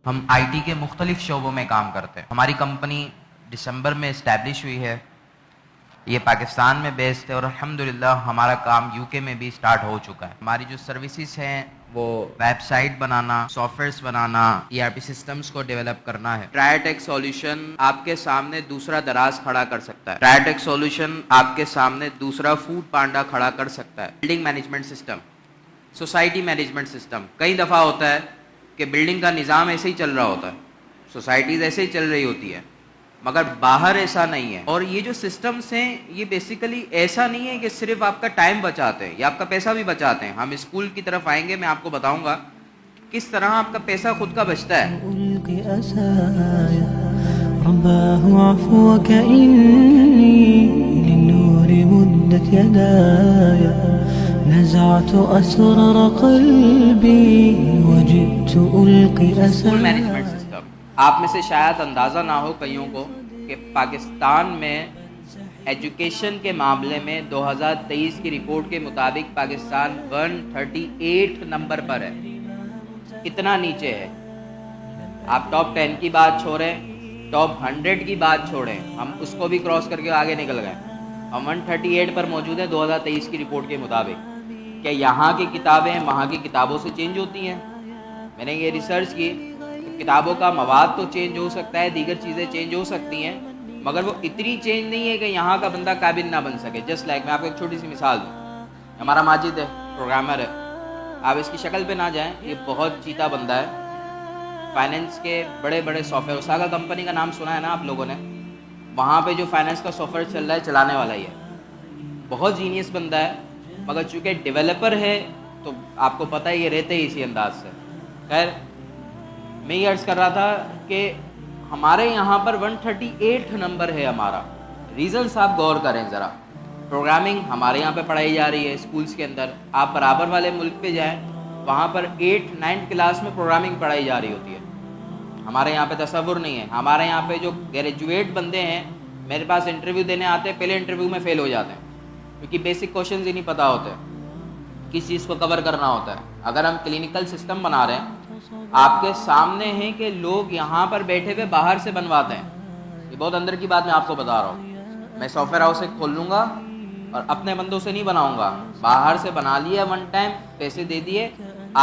ہم I T کے مختلف شعبوں میں کام کرتے ہیں. ہماری کمپنی دسمبر میں اسٹیبلش ہوئی ہے. یہ پاکستان میں بیسڈ ہے اور الحمدللہ ہمارا کام یو کے میں بھی سٹارٹ ہو چکا ہے. ہماری جو سروسز ہیں وہ ویب سائٹ بنانا، سافٹ ویئرس بنانا، ای آر پی سسٹمز کو ڈیولپ کرنا ہے. ٹرائیٹیک سولوشن آپ کے سامنے دوسرا دراز کھڑا کر سکتا ہے. ٹرائیٹیک سولوشن آپ کے سامنے دوسرا فوڈ پانڈا کھڑا کر سکتا ہے. Building management system, society management system. کئی دفعہ ہوتا ہے کہ بلڈنگ کا نظام ایسے ہی چل رہا ہوتا ہے، سوسائٹیز ایسے ہی چل رہی ہوتی ہے، مگر باہر ایسا نہیں ہے. اور یہ جو سسٹمز ہیں یہ بیسیکلی ایسا نہیں ہے کہ صرف آپ کا ٹائم بچاتے ہیں یا آپ کا پیسہ بھی بچاتے ہیں. ہم اسکول کی طرف آئیں گے، میں آپ کو بتاؤں گا کس طرح آپ کا پیسہ خود کا بچتا ہے. رباه عفوك إني للنور مدت يداي نزعت أسرار قلبي وجئت ألقي اسکول أسايا. مینجمنٹ سسٹم آپ میں سے شاید اندازہ نہ ہو کئیوں کو کہ پاکستان میں ایجوکیشن کے معاملے میں 2023 کی رپورٹ کے مطابق پاکستان 138 نمبر پر ہے. اتنا نیچے ہے. آپ ٹاپ 10 کی بات چھوڑیں، ٹاپ 100 کی بات چھوڑیں، ہم اس کو بھی کراس کر کے آگے نکل گئے. ہم 138 پر موجود ہیں 2023 کی رپورٹ کے مطابق. کیا یہاں کی کتابیں وہاں کی کتابوں سے چینج ہوتی ہیں؟ میں نے یہ ریسرچ کی، کتابوں کا مواد تو چینج ہو سکتا ہے، دیگر چیزیں چینج ہو سکتی ہیں، مگر وہ اتنی چینج نہیں ہے کہ یہاں کا بندہ قابل نہ بن سکے. جسٹ لائک میں آپ کو ایک چھوٹی سی مثال دوں. ہمارا ماجد ہے، پروگرامر ہے. آپ اس کی شکل پہ نہ جائیں، یہ بہت چیتا بندہ ہے. فائنینس کے بڑے بڑے سافٹ ویئر، اساگا کمپنی کا نام سنا ہے نا آپ لوگوں نے؟ وہاں پہ جو فائنینس کا سافٹ ویئر چل رہا ہے چلانے والا ہی ہے. بہت جینیس بندہ ہے، مگر چونکہ ڈیولپر ہے تو آپ کو پتہ ہے یہ رہتے ہی اسی انداز سے. خیر، میں یہ عرض کر رہا تھا کہ ہمارے یہاں پر 138 نمبر ہے ہمارا. ریزنس آپ غور کریں ذرا. پروگرامنگ ہمارے یہاں پہ پڑھائی جا رہی ہے اسکولز کے اندر. آپ برابر والے ملک پہ جائیں، وہاں پر 8th 9th کلاس میں پروگرامنگ پڑھائی جا رہی ہوتی ہے. ہمارے یہاں پہ تصور نہیں ہے. ہمارے یہاں پہ جو گریجویٹ بندے ہیں میرے پاس انٹرویو دینے آتے ہیں، پہلے انٹرویو میں فیل ہو جاتے ہیں کیونکہ بیسک کوشچنز ہی نہیں پتہ ہوتے، کس چیز کو کور کرنا ہوتا ہے. اگر ہم کلینکل سسٹم بنا رہے ہیں، آپ کے سامنے ہیں کہ لوگ یہاں پر بیٹھے ہوئے باہر سے بنواتے ہیں. یہ بہت اندر کی بات میں آپ کو بتا رہا ہوں. میں سافٹ ویئر ہاؤس ایک کھول لوں گا اور اپنے بندوں سے نہیں بناؤں گا، باہر سے بنا لیا ون ٹائم، پیسے دے دیے،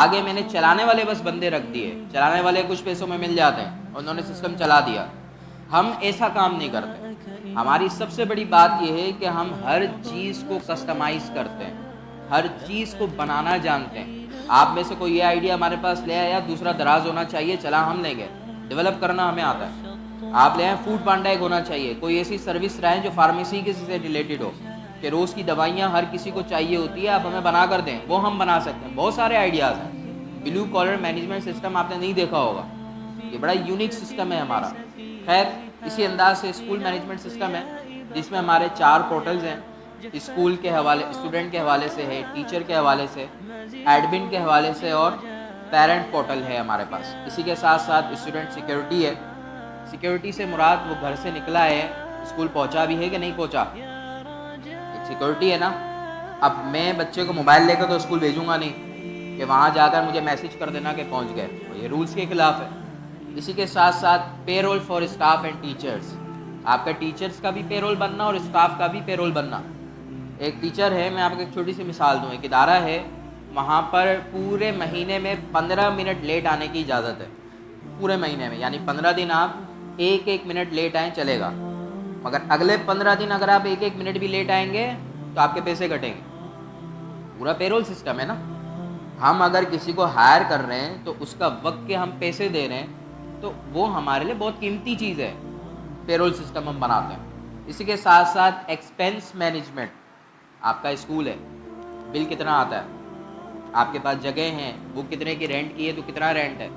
آگے میں نے چلانے والے بس بندے رکھ دیے. چلانے والے کچھ پیسوں میں مل جاتے ہیں، انہوں نے سسٹم چلا دیا. ہم ایسا کام نہیں کرتے. ہماری سب سے بڑی بات یہ ہے کہ ہم ہر چیز کو کسٹمائز کرتے ہیں، ہر چیز کو بنانا جانتے ہیں. آپ میں سے کوئی یہ آئیڈیا ہمارے پاس لے آیا دوسرا دراز ہونا چاہیے، چلا ہم لیں گے. ڈیولپ کرنا ہمیں آتا ہے. آپ لے آئیں فوڈ پانڈا ایک ہونا چاہیے، کوئی ایسی سروس رہیں جو فارمیسی کے سے ریلیٹڈ ہو کہ روز کی دوائیاں ہر کسی کو چاہیے ہوتی ہے، آپ ہمیں بنا کر دیں، وہ ہم بنا سکتے ہیں. بہت سارے آئیڈیاز ہیں. بلو کالر مینجمنٹ سسٹم آپ نے نہیں دیکھا ہوگا، یہ بڑا یونیک سسٹم ہے ہمارا. خیر، اسی انداز سے اسکول مینجمنٹ سسٹم ہے جس میں ہمارے 4 پورٹلز ہیں. اسکول کے حوالے، اسٹوڈنٹ کے حوالے سے ہے، ٹیچر کے حوالے سے، ایڈمن کے حوالے سے، اور پیرنٹ پورٹل ہے ہمارے پاس. اسی کے ساتھ ساتھ اسٹوڈنٹ سیکیورٹی ہے. سیکیورٹی سے مراد وہ گھر سے نکلا ہے، اسکول پہنچا بھی ہے کہ نہیں پہنچا، ایک سیکیورٹی ہے نا. اب میں بچے کو موبائل لے کر تو اسکول بھیجوں گا نہیں کہ وہاں جا کر مجھے میسج کر دینا کہ پہنچ گئے، یہ رولز کے خلاف ہے. اسی کے ساتھ ساتھ payroll for staff and teachers. آپ کا ٹیچرز کا بھی پے رول بننا اور اسٹاف کا بھی پے رول بننا. ایک ٹیچر ہے، میں آپ کو ایک چھوٹی سی مثال دوں. ایک ادارہ ہے، وہاں پر پورے مہینے میں 15 منٹ لیٹ آنے کی اجازت ہے. پورے مہینے میں، یعنی 15 دن آپ ایک منٹ لیٹ آئیں چلے گا، مگر اگلے 15 دن اگر آپ ایک منٹ بھی لیٹ آئیں گے تو آپ کے پیسے کٹیں گے. پورا پے رول سسٹم ہے نا. ہم اگر کسی کو ہائر کر رہے ہیں تو اس کا وقت کے ہم پیسے دے رہے ہیں تو وہ ہمارے لیے بہت قیمتی چیز ہے. پے رول سسٹم ہم بناتے ہیں. اسی کے ساتھ ساتھ ایکسپینس مینجمنٹ. آپ کا اسکول ہے، بل کتنا آتا ہے، آپ کے پاس جگہ ہیں، وہ کتنے کی رینٹ کی ہے تو کتنا رینٹ ہے،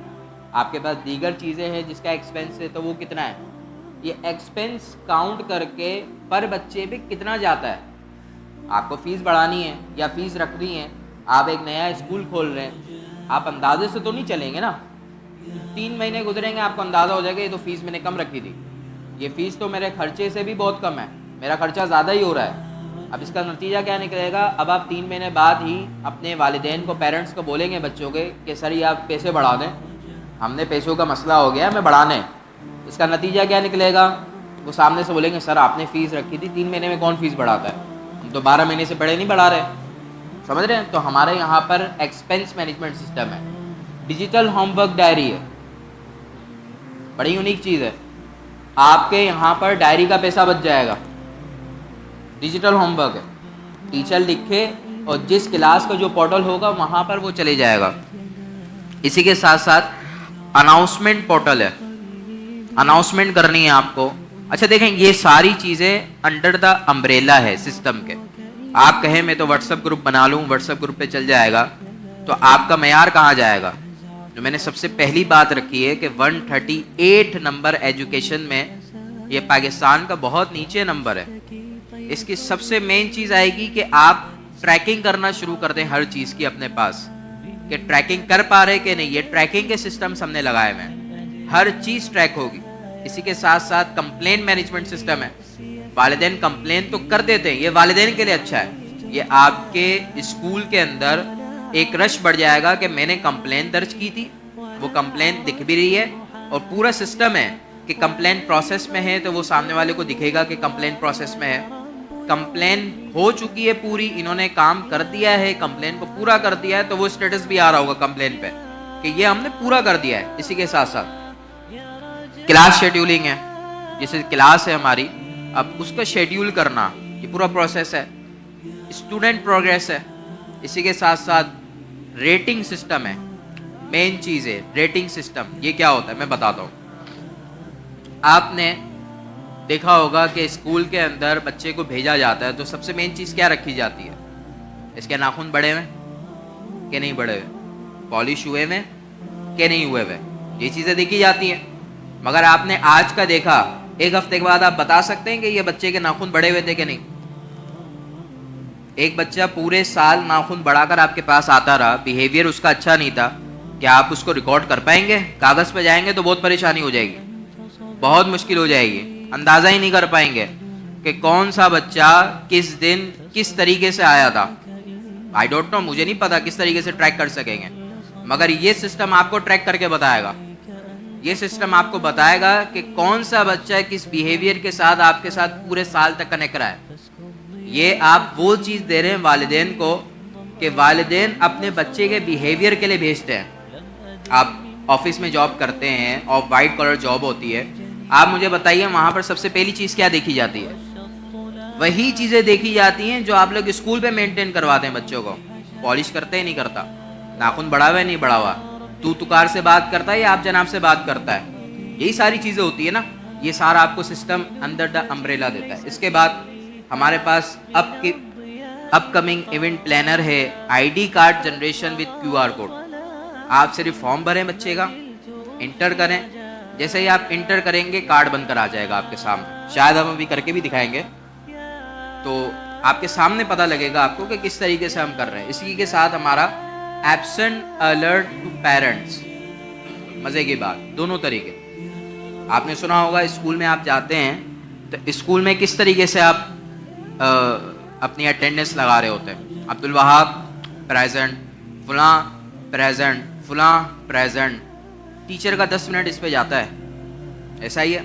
آپ کے پاس دیگر چیزیں ہیں جس کا ایکسپینس ہے تو وہ کتنا ہے. یہ ایکسپینس کاؤنٹ کر کے پر بچے پہ کتنا جاتا ہے. آپ کو فیس بڑھانی ہے یا فیس رکھنی ہے، آپ ایک نیا اسکول کھول رہے ہیں، آپ اندازے سے تو نہیں چلیں گے نا. 3 مہینے گزریں گے، آپ کو اندازہ ہو جائے گا یہ تو فیس میں نے کم رکھی تھی، یہ فیس تو میرے خرچے سے بھی بہت کم ہے، میرا خرچہ زیادہ ہی ہو رہا ہے. اب اس کا نتیجہ کیا نکلے گا؟ اب آپ 3 مہینے بعد ہی اپنے والدین کو، پیرنٹس کو بولیں گے بچوں کے کہ سر یہ آپ پیسے بڑھا دیں، ہم نے پیسوں کا مسئلہ ہو گیا ہمیں بڑھانا ہے. اس کا نتیجہ کیا نکلے گا؟ وہ سامنے سے بولیں گے سر آپ نے فیس رکھی تھی 3 مہینے میں کون فیس بڑھاتا ہے, ہم تو 12 مہینے سے بڑے نہیں بڑھا رہے. سمجھ رہے ہیں؟ تو ہمارے یہاں پر ایکسپینس مینجمنٹ سسٹم ہے, ڈیجیٹل ہوم ورک ڈائری ہے, بڑی یونیک چیز ہے. آپ کے یہاں پر ڈائری کا پیسہ بچ جائے گا, ڈیجیٹل ہوم ورک ہے, ٹیچر لکھے اور جس کلاس کا جو پورٹل ہوگا وہاں پر وہ چلے جائے گا. اسی کے ساتھ ساتھ اناؤنسمنٹ پورٹل ہے, اناؤنسمنٹ کرنی ہے آپ کو. اچھا دیکھیں یہ ساری چیزیں انڈر دا امبریلا ہے سسٹم کے. آپ کہیں میں تو واٹس ایپ گروپ بنا لوں, واٹس ایپ گروپ پہ چل جائے گا, تو آپ کا معیار کہاں جائے گا؟ جو میں نے سب سے پہلی بات رکھی ہے کہ 138 نمبر ایجوکیشن میں یہ پاکستان کا بہت نیچے نمبر ہے. اس کی سب سے مین چیز آئے گی کہ آپ ٹریکنگ کرنا شروع کر دیں ہر چیز کی اپنے پاس, کہ ٹریکنگ کر پا رہے کہ نہیں. یہ ٹریکنگ کے سسٹمز ہم نے لگائے ہوئے ہیں, ہر چیز ٹریک ہوگی. اسی کے ساتھ ساتھ کمپلین مینجمنٹ سسٹم ہے. والدین کمپلین تو کر دیتے ہیں, یہ والدین کے لیے اچھا ہے. یہ آپ کے اسکول کے اندر ایک رش بڑھ جائے گا کہ میں نے کمپلین درج کی تھی, وہ کمپلین دکھ بھی رہی ہے, اور پورا سسٹم ہے کہ کمپلین پروسیس میں ہے تو وہ سامنے والے کو دکھے گا کہ کمپلین پروسیس میں ہے. کمپلین ہو چکی ہے پوری, انہوں نے کام کر دیا ہے, کمپلین کو پورا کر دیا ہے, تو وہ اسٹیٹس بھی آ رہا ہوگا کمپلین پہ کہ یہ ہم نے پورا کر دیا ہے. اسی کے ساتھ ساتھ کلاس شیڈیولنگ ہے, جیسے کلاس ہے ہماری, اب اس کا شیڈیول کرنا یہ پورا پروسیس ہے. اسٹوڈنٹ پروگریس ہے. اسی کے ساتھ ساتھ ریٹنگ سسٹم ہے, مین چیز ہے ریٹنگ سسٹم. یہ کیا ہوتا ہے میں بتاتا ہوں. آپ نے دیکھا ہوگا کہ اسکول کے اندر بچے کو بھیجا جاتا ہے تو سب سے مین چیز کیا رکھی جاتی ہے؟ اس کے ناخن بڑے ہوئے کہ نہیں بڑے ہوئے, پالش ہوئے ہوئے کہ نہیں ہوئے ہوئے, یہ چیزیں دیکھی جاتی ہیں. مگر آپ نے آج کا دیکھا, ایک ہفتے کے بعد آپ بتا سکتے ہیں کہ یہ بچے کے ناخن بڑے ہوئے تھے کہ نہیں؟ ایک بچہ پورے سال ناخن بڑھا کر آپ کے پاس آتا رہا, بیہیویئر اس کا اچھا نہیں تھا, کیا آپ اس کو ریکارڈ کر پائیں گے؟ کاغذ پہ جائیں گے تو بہت پریشانی ہو جائے گی, بہت مشکل ہو جائے گی. اندازہ ہی نہیں کر پائیں گے کہ کون سا بچہ کس دن کس طریقے سے آیا تھا. آئی ڈونٹ نو, مجھے نہیں پتا کس طریقے سے ٹریک کر سکیں گے, مگر یہ سسٹم آپ کو ٹریک کر کے بتائے گا. یہ سسٹم آپ کو بتائے گا کہ کون سا بچہ کس بیہیویئر کے ساتھ آپ کے ساتھ پورے سال تک کنیکٹ رہا ہے. یہ آپ وہ چیز دے رہے ہیں والدین کو کہ والدین اپنے بچے کے بیہیویئر کے لیے بھیجتے ہیں. آپ آفس میں جاب کرتے ہیں اور وائٹ کالر جاب ہوتی ہے, آپ مجھے بتائیے وہاں پر سب سے پہلی چیز کیا دیکھی جاتی ہے؟ وہی چیزیں دیکھی جاتی ہیں جو آپ لوگ اسکول پہ مینٹین کرواتے ہیں بچوں کو. پالش کرتے ہی نہیں کرتا, ناخن بڑھا ہوا ہے نہیں بڑھا ہوا, تو تکار سے بات کرتا ہے یا آپ جناب سے بات کرتا ہے, یہی ساری چیزیں ہوتی ہے نا. یہ سارا آپ کو سسٹم انڈر دا امبریلا دیتا ہے. اس کے بعد ہمارے پاس اپ کمنگ ایونٹ پلانر ہے, I D card generation with QR code. آپ صرف فارم بھریں بچے کا, انٹر کریں, جیسے ہی آپ انٹر کریں گے کارڈ بن کر آ جائے گا آپ کے سامنے. شاید ہم ابھی کر کے بھی دکھائیں گے تو آپ کے سامنے پتہ لگے گا آپ کو کہ کس طریقے سے ہم کر رہے ہیں. اسی کے ساتھ ہمارا ایبسنٹ الرٹ ٹو پیرنٹس, مزے کی بات, دونوں طریقے. آپ نے سنا ہوگا اسکول میں آپ جاتے ہیں تو اسکول میں کس طریقے سے آپ اپنی اٹینڈنس لگا رہے ہوتے ہیں. عبد الوہاب پریزنٹ, فلاں پریزنٹ, فلاں پریزنٹ. ٹیچر کا 10 منٹ اس پہ جاتا ہے, ایسا ہی ہے.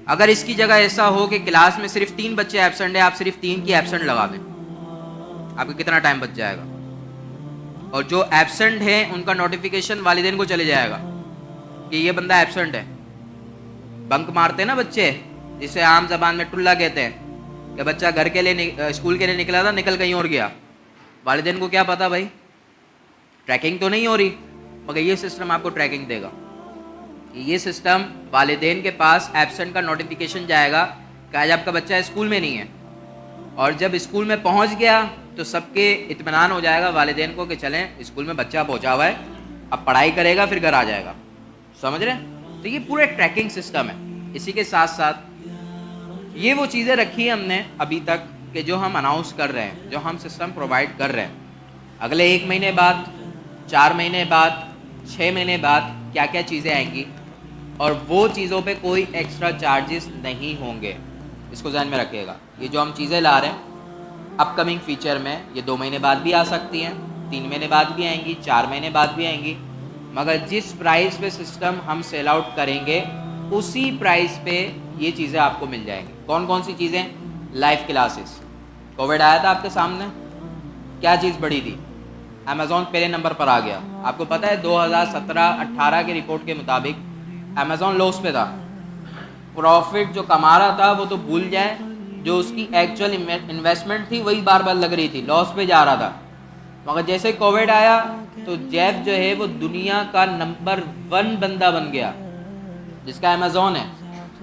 اگر اس کی جگہ ایسا ہو کہ کلاس میں صرف 3 بچے ایبسنٹ ہیں, آپ صرف 3 کی ایبسنٹ لگا دیں, آپ کو کتنا ٹائم بچ جائے گا. اور جو ایبسنٹ ہیں ان کا نوٹیفیکیشن والدین کو چلے جائے گا کہ یہ بندہ ایبسنٹ ہے. بنک مارتے ہیں نا بچے, جسے عام زبان میں ٹلا کہتے ہیں, کہ بچہ گھر کے لیے اسکول کے لیے نکلا تھا, نکل کہیں اور گیا. والدین کو کیا پتا بھائی, ٹریکنگ تو نہیں ہو رہی, مگر یہ سسٹم آپ کو ٹریکنگ دے گا. یہ سسٹم والدین کے پاس ایبسنٹ کا نوٹیفیکیشن جائے گا کہ آج آپ کا بچہ اسکول میں نہیں ہے, اور جب اسکول میں پہنچ گیا تو سب کے اطمینان ہو جائے گا والدین کو کہ چلیں اسکول میں بچہ پہنچا ہوا ہے, اب پڑھائی کرے گا پھر گھر آ جائے گا. سمجھ رہے ہیں؟ تو یہ پورے ٹریکنگ سسٹم ہے. اسی کے ساتھ ساتھ یہ وہ چیزیں رکھی ہیں ہم نے ابھی تک کہ جو ہم اناؤنس کر رہے ہیں, جو ہم سسٹم پرووائڈ کر رہے ہیں. اگلے 1 مہینے بعد, 4 مہینے بعد, 6 مہینے بعد کیا کیا چیزیں آئیں گی, اور وہ چیزوں پہ کوئی ایکسٹرا چارجز نہیں ہوں گے. اس کو ذہن میں رکھیے گا. یہ جو ہم چیزیں لا رہے ہیں اپ کمنگ فیچر میں, یہ 2 مہینے بعد بھی آ سکتی ہیں, 3 مہینے بعد بھی آئیں گی, 4 مہینے بعد بھی آئیں گی. مگر جس پرائز پہ سسٹم ہم سیل آؤٹ کریں گے اسی پرائز پہ یہ چیزیں آپ کو مل جائیں گی. کون کون سی چیزیں؟ Live classes. کووڈ آیا تھا آپ کے سامنے, کیا چیز بڑی تھی؟ امیزون پہلے نمبر پر آ گیا. آپ کو پتہ ہے 2017-18 کی رپورٹ کے مطابق امیزون لاس پہ تھا. پروفٹ جو کما رہا تھا وہ تو بھول جائیں, جو اس کی ایکچوئل انویسٹمنٹ تھی وہی بار بار لگ رہی تھی, لاس پہ جا رہا تھا. مگر جیسے کووڈ آیا تو جیف جو ہے وہ دنیا کا نمبر 1 بندہ بن گیا جس کا امیزون ہے.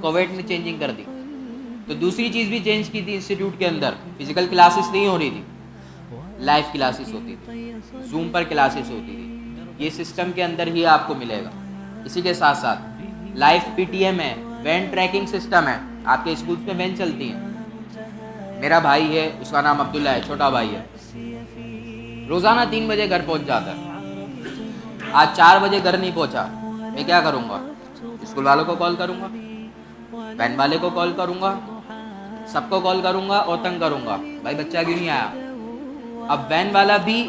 کووڈ نے چینجنگ کر دی. تو دوسری چیز بھی چینج کی تھی انسٹیٹیوٹ کے اندر. فزیکل کلاسز نہیں ہو رہی تھی, لائیو کلاسز ہوتی تھی, زوم پر کلاسز ہوتی تھی. یہ سسٹم کے اندر ہی آپ کو ملے گا. اسی کے ساتھ ساتھ لائیو پی ٹی ایم ہے, وین ٹریکنگ سسٹم ہے. آپ کے اسکولس میں وین چلتی ہیں. میرا بھائی ہے, اس کا نام عبداللہ ہے, چھوٹا بھائی ہے, روزانہ 3 بجے گھر پہنچ جاتا ہے. آج 4 بجے گھر نہیں پہنچا, میں کیا کروں گا؟ اسکول والوں کو کال کروں گا, وین والے کو کال کروں گا, سب کو کال کروں گا اور تنگ کروں گا, بھائی بچہ کیوں نہیں آیا. اب وین والا بھی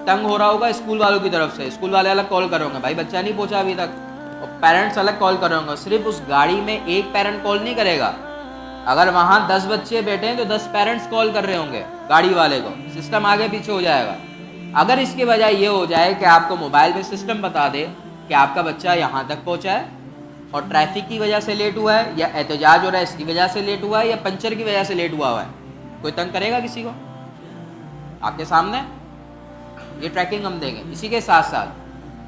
تنگ ہو رہا ہوگا اسکول والوں کی طرف سے, اسکول والے الگ کال کریں گے, بھائی بچہ نہیں پہنچا ابھی تک, اور پیرنٹس الگ کال کریں گے. صرف اس گاڑی میں ایک پیرنٹ کال نہیں کرے گا, اگر وہاں 10 بچے بیٹھے ہیں تو 10 پیرنٹس کال کر رہے ہوں گے گاڑی والے کو. سسٹم آگے پیچھے ہو جائے گا. اگر اس کے بجائے یہ ہو جائے کہ آپ کو موبائل میں سسٹم بتا دے کہ آپ کا بچہ یہاں تک پہنچا ہے اور ٹریفک کی وجہ سے لیٹ ہوا ہے, یا احتجاج ہو رہا ہے اس کی وجہ سے لیٹ ہوا ہے, یا پنچر کی وجہ سے لیٹ ہوا ہے, کوئی تنگ کرے گا کسی کو؟ آپ کے سامنے یہ ٹریکنگ ہم دیں گے. اسی کے ساتھ ساتھ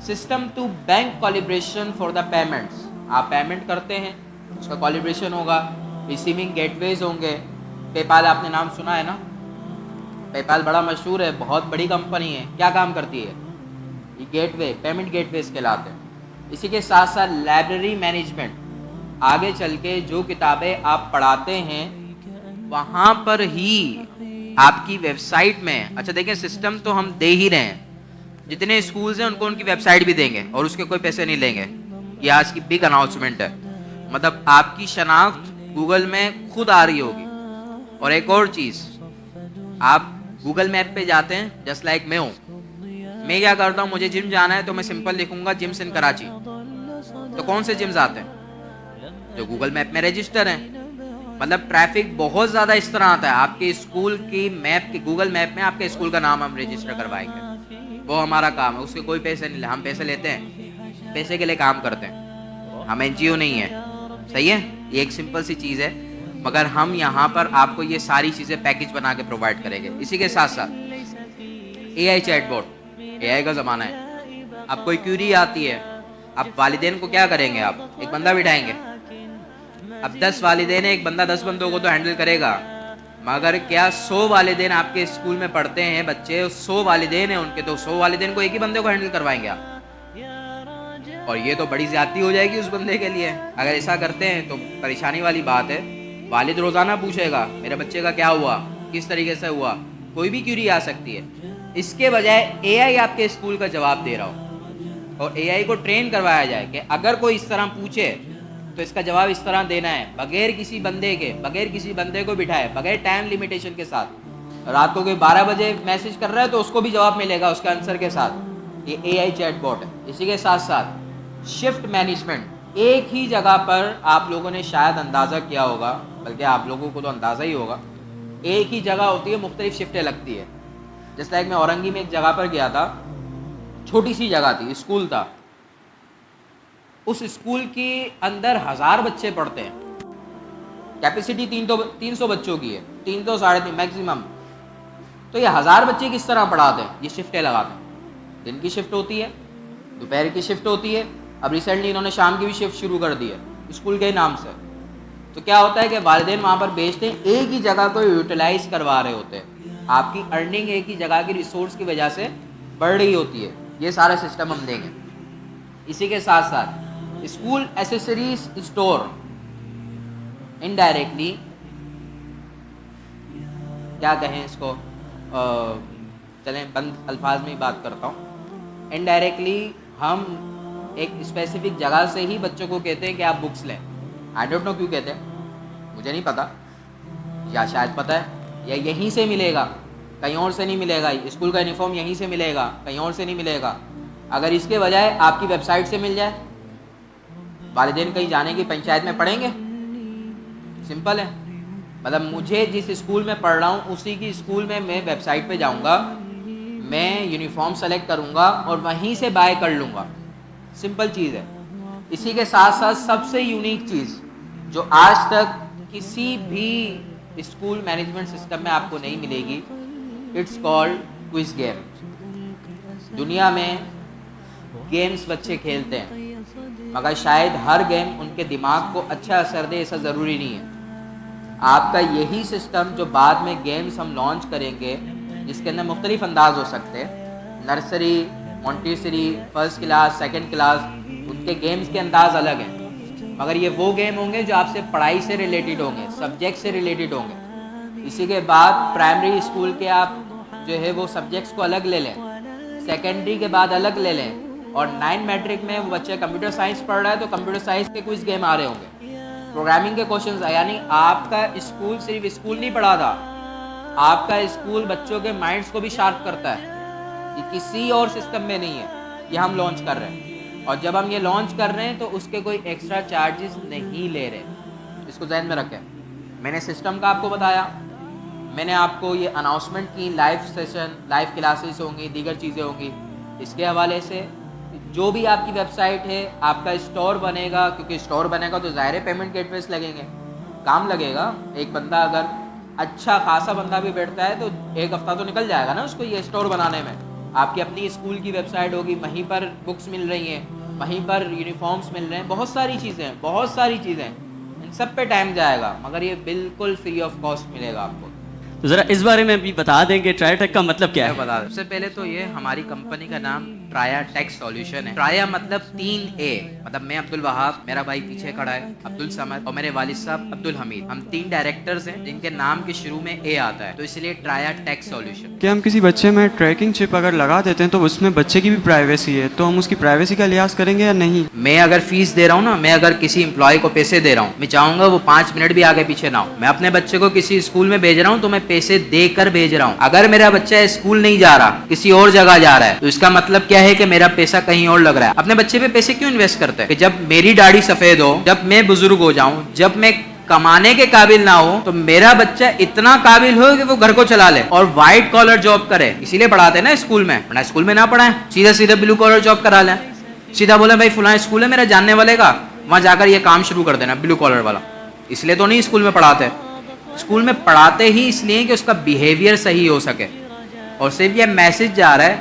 system to bank collaboration for the payments. آپ پیمنٹ کرتے ہیں, اس کا کولیبریشن ہوگا, ریسیونگ گیٹ ویز ہوں گے. پے پال آپ نے نام سنا ہے نا, پے پال بڑا مشہور ہے, بہت بڑی کمپنی ہے. کیا کام کرتی ہے؟ یہ گیٹ وے, پیمنٹ گیٹ ویز کہلاتے ہیں. اسی کے ساتھ ساتھ لائبریری مینجمنٹ. آگے چل کے جو کتابیں آپ پڑھاتے ہیں وہاں پر ہی آپ کی ویب سائٹ میں, اچھا دیکھیں سسٹم تو ہم دے ہی رہے ہیں, جتنے اسکولز ہیں ان کو ان کی ویب سائٹ بھی دیں گے اور اس کے کوئی پیسے نہیں لیں گے. یہ آج کی بگ اناؤنسمنٹ ہے. مطلب آپ کی شناخت گوگل میں خود آ رہی ہوگی. اور ایک اور چیز, آپ گوگل میپ پہ جاتے ہیں, جسٹ لائک میں ہوں, میں کیا کرتا ہوں, مجھے جم جانا ہے تو میں سمپل لکھوں گا جمس ان کراچی. تو کون سے جمز آتے ہیں؟ جو گوگل میپ میں رجسٹر ہیں. مطلب ٹریفک بہت زیادہ اس طرح آتا ہے. آپ کے اسکول کی میپ, کی گوگل میپ میں آپ کے اسکول کا نام ہم رجسٹر کروائیں گے, وہ ہمارا کام ہے. اس کے کوئی پیسے نہیں, ہم پیسے لیتے ہیں, پیسے کے لیے کام کرتے ہیں, ہم این جی او نہیں ہے. صحیح ہے, یہ ایک سمپل سی چیز ہے, مگر ہم یہاں پر آپ کو یہ ساری چیزیں پیکج بنا کے پرووائڈ کریں گے. اسی کے ساتھ ساتھ اے آئی چیٹ بوٹ. اے آئی کا زمانہ ہے. اب کوئی کیوری آتی ہے, اب والدین کو کیا کریں گے؟ آپ ایک بندہ بٹھائیں گے. اب 10 والدین ہیں, ایک بندہ 10 بندوں کو تو ہینڈل کرے گا, مگر کیا 100 والدین آپ کے اسکول میں پڑھتے ہیں بچے, 100 والدین ہیں ان کے, تو 100 والدین کو ایک ہی بندے کو ہینڈل کروائیں گے آپ؟ اور یہ تو بڑی زیادتی ہو جائے گی اس بندے کے لیے. اگر ایسا کرتے ہیں تو پریشانی والی بات ہے. والد روزانہ پوچھے گا میرے بچے کا کیا ہوا, کس طریقے سے ہوا, کوئی بھی کیوری آ سکتی ہے. اس کے بجائے اے آئی آپ کے اسکول کا جواب دے رہا ہو, اور اے آئی کو ٹرین کروایا جائے کہ اگر کوئی اس طرح پوچھے تو اس کا جواب اس طرح دینا ہے, بغیر کسی بندے کے, بغیر کسی بندے کو بٹھائے, بغیر ٹائم لیمیٹیشن کے ساتھ. رات کو کوئی 12 بجے میسج کر رہا ہے تو اس کو بھی جواب ملے گا اس کے آنسر کے ساتھ. یہ اے آئی چیٹ بوٹ ہے. اسی کے ساتھ ساتھ شفٹ مینجمنٹ. ایک ہی جگہ پر آپ لوگوں نے شاید اندازہ کیا ہوگا, بلکہ آپ لوگوں کو تو اندازہ ہی ہوگا, ایک ہی جگہ ہوتی ہے, مختلف شفٹیں لگتی ہے. جس لائک میں اورنگی میں ایک جگہ پر گیا تھا, چھوٹی سی جگہ تھی, اسکول تھا. اس اسکول کے اندر 1000 بچے پڑھتے ہیں, کیپیسٹی 300 بچوں کی ہے, 300 350 میکسیمم. تو یہ 1000 بچے کس طرح پڑھاتے ہیں؟ یہ شفٹیں لگاتے ہیں. دن کی شفٹ ہوتی ہے, دوپہر کی شفٹ ہوتی ہے, اب ریسنٹلی انہوں نے شام کی بھی شفٹ شروع کر دی ہے اسکول کے نام سے. تو کیا ہوتا ہے کہ والدین وہاں پر بیچتے ہیں, ایک ہی جگہ کو یوٹیلائز کروا رہے ہوتے ہیں. آپ کی ارننگ ایک ہی جگہ کی ریسورس کی وجہ سے بڑھ رہی ہوتی ہے. یہ سارا سسٹم ہم دیں گے. اسی کے ساتھ ساتھ اسکول ایسیسریز اسٹور. انڈائریکٹلی کیا کہیں اس کو, چلیں بند الفاظ میں ہی بات کرتا ہوں. انڈائریکٹلی ہم ایک اسپیسیفک جگہ سے ہی بچوں کو کہتے ہیں کہ آپ بکس لیں. آئی ڈونٹ نو کیوں کہتے ہیں, مجھے نہیں پتا, یا شاید پتہ ہے, یا یہیں سے ملے گا, کہیں اور سے نہیں ملے گا. اسکول کا یونیفارم یہیں سے ملے گا, کہیں اور سے نہیں ملے گا. اگر اس کے بجائے آپ کی ویب سائٹ سے مل جائے، والدین کہیں جانے کی پنچایت میں پڑھیں گے؟ سمپل ہے. مطلب مجھے جس اسکول میں پڑھ رہا ہوں اسی کی اسکول میں ویب سائٹ پہ جاؤں گا، میں یونیفارم سلیکٹ کروں گا اور وہیں سے بائی کر لوں گا. سمپل چیز ہے. اسی کے ساتھ ساتھ سب سے یونیک چیز جو آج تک کسی بھی اسکول مینجمنٹ سسٹم میں آپ کو نہیں ملے گی، اٹس کالڈ کوئز گیم. دنیا میں گیمز بچے کھیلتے ہیں مگر شاید ہر گیم ان کے دماغ کو اچھا اثر دے ایسا ضروری نہیں ہے. آپ کا یہی سسٹم جو بعد میں گیمز ہم لانچ کریں گے جس کے اندر مختلف انداز ہو سکتے ہیں، nursery, Montessori, first class, second class, ان کے گیمز کے انداز الگ ہیں مگر یہ وہ گیم ہوں گے جو آپ سے پڑھائی سے ریلیٹڈ ہوں گے، سبجیکٹ سے ریلیٹڈ ہوں گے. اسی کے بعد پرائمری اسکول کے آپ جو ہے وہ سبجیکٹس کو الگ لے لیں، سیکنڈری کے بعد الگ لے لیں، اور 9 میٹرک میں وہ بچے کمپیوٹر سائنس پڑھ رہا ہے تو کمپیوٹر سائنس کے کوئز گیم آ رہے ہوں گے، پروگرامنگ کے کوشچنز. یعنی آپ کا اسکول صرف اسکول نہیں پڑھا تھا، آپ کا اسکول بچوں کے مائنڈس کو بھی شارپ کرتا ہے. یہ کسی اور سسٹم میں نہیں ہے، یہ ہم لانچ کر رہے ہیں. اور جب ہم یہ لانچ کر رہے ہیں تو اس کے کوئی ایکسٹرا چارجز نہیں لے رہے، اس کو ذہن میں رکھیں. میں نے سسٹم کا آپ کو بتایا، میں نے آپ کو یہ اناؤنسمنٹ کی، لائیو سیشن، لائیو کلاسز ہوں گی، دیگر چیزیں ہوں گی. اس کے حوالے سے جو بھی آپ کی ویب سائٹ ہے، آپ کا اسٹور بنے گا، کیونکہ اسٹور بنے گا تو ظاہر پیمنٹ گیٹ ویز لگیں گے، کام لگے گا. ایک بندہ اگر اچھا خاصا بندہ بھی بیٹھتا ہے تو 1 ہفتہ تو نکل جائے گا نا اس کو یہ اسٹور بنانے میں. آپ کی اپنی اسکول کی ویب سائٹ ہوگی، وہیں پر بکس مل رہی ہیں، وہیں پر یونیفارمس مل رہے ہیں، بہت ساری چیزیں ہیں، بہت ساری چیزیں ہیں. ان سب پہ ٹائم جائے گا مگر یہ بالکل فری آف کاسٹ ملے گا آپ کو. ذرا اس بارے میں بھی بتا دیں کہ ٹرایا ٹیک کا مطلب کیا ہے؟ بتا دیں. سب سے پہلے تو یہ ہماری کمپنی کا نام ٹرایا ٹیک سولوشن ہے. ٹرایا مطلب 3A، مطلب میں عبد الوہاب، میرا بھائی پیچھے کھڑا ہے عبد الصمد، اور میرے والد صاحب عبد الحمید. ہم 3 ڈائریکٹرز ہیں جن کے نام کے شروع میں A آتا ہے، تو اس لیے ٹرایا ٹیک سولوشن. کہ ہم کسی بچے میں ٹریکنگ چپ اگر لگا دیتے ہیں تو اس میں بچے کی بھی پرائیویسی ہے، تو ہم اس کی پرائیویسی کا لحاظ کریں گے یا نہیں؟ میں اگر فیس دے رہا ہوں نا، میں اگر کسی امپلائی کو پیسے دے رہا ہوں، میں چاہوں گا وہ 5 منٹ بھی آگے پیچھے نہ ہو. میں اپنے بچے کو کسی اسکول میں بھیج رہا ہوں تو میں پیسے دے کر بھیج رہا ہوں. اگر میرا بچہ اسکول نہیں جا رہا، کسی اور جگہ جا رہا ہے، تو اس کا مطلب کیا ہے کہ میرا پیسہ کہیں اور لگ رہا ہے. اپنے بچے پہ پیسے کیوں انویسٹ کرتے ہیں؟ کہ جب میری داڑھی سفید ہو، جب میں بزرگ ہو جاؤں، جب میں کمانے کے قابل نہ ہو، تو میرا بچہ اتنا قابل ہو کہ وہ گھر کو چلا لے اور وائٹ کالر جاب کرے. اسی لیے پڑھاتے ہیں نا اسکول میں، ورنہ اسکول میں نہ پڑھائیں، سیدھا سیدھا بلو کالر جاب کرا لیں. سیدھا بولیں بھائی فلاں اسکول ہے میرا جاننے والے کا، وہاں جا کر یہ کام شروع کر دینا بلو کالر والا. اس لیے تو نہیں اسکول میں پڑھاتے. اسکول میں پڑھاتے ہی اس لیے کہ اس کا بیہیویئر صحیح ہو سکے. اور صرف یہ میسج جا رہا ہے،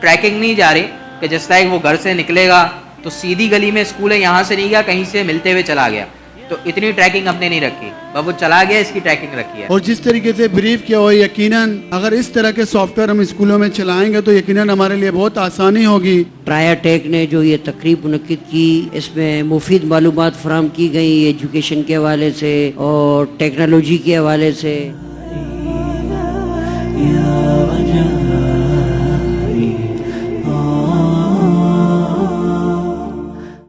ٹریکنگ نہیں جا رہی کہ جس طرح وہ گھر سے نکلے گا تو سیدھی گلی میں اسکول ہے، یہاں سے نہیں گیا، کہیں سے ملتے ہوئے چلا گیا. تو اتنی ٹریکنگ ہم نے نہیں رکھی، وہ چلا گیا، اس کی ٹریکنگ رکھی ہے. اور جس طریقے سے بریف کیا ہوا، یقیناً اگر اس طرح کے سافٹ ویئر ہم اسکولوں میں چلائیں گے تو یقیناً ہمارے لیے بہت آسانی ہوگی. ٹرایا ٹیک نے جو یہ تقریب منعقد کی، اس میں مفید معلومات فراہم کی گئی ایجوکیشن کے حوالے سے اور ٹیکنالوجی کے حوالے سے.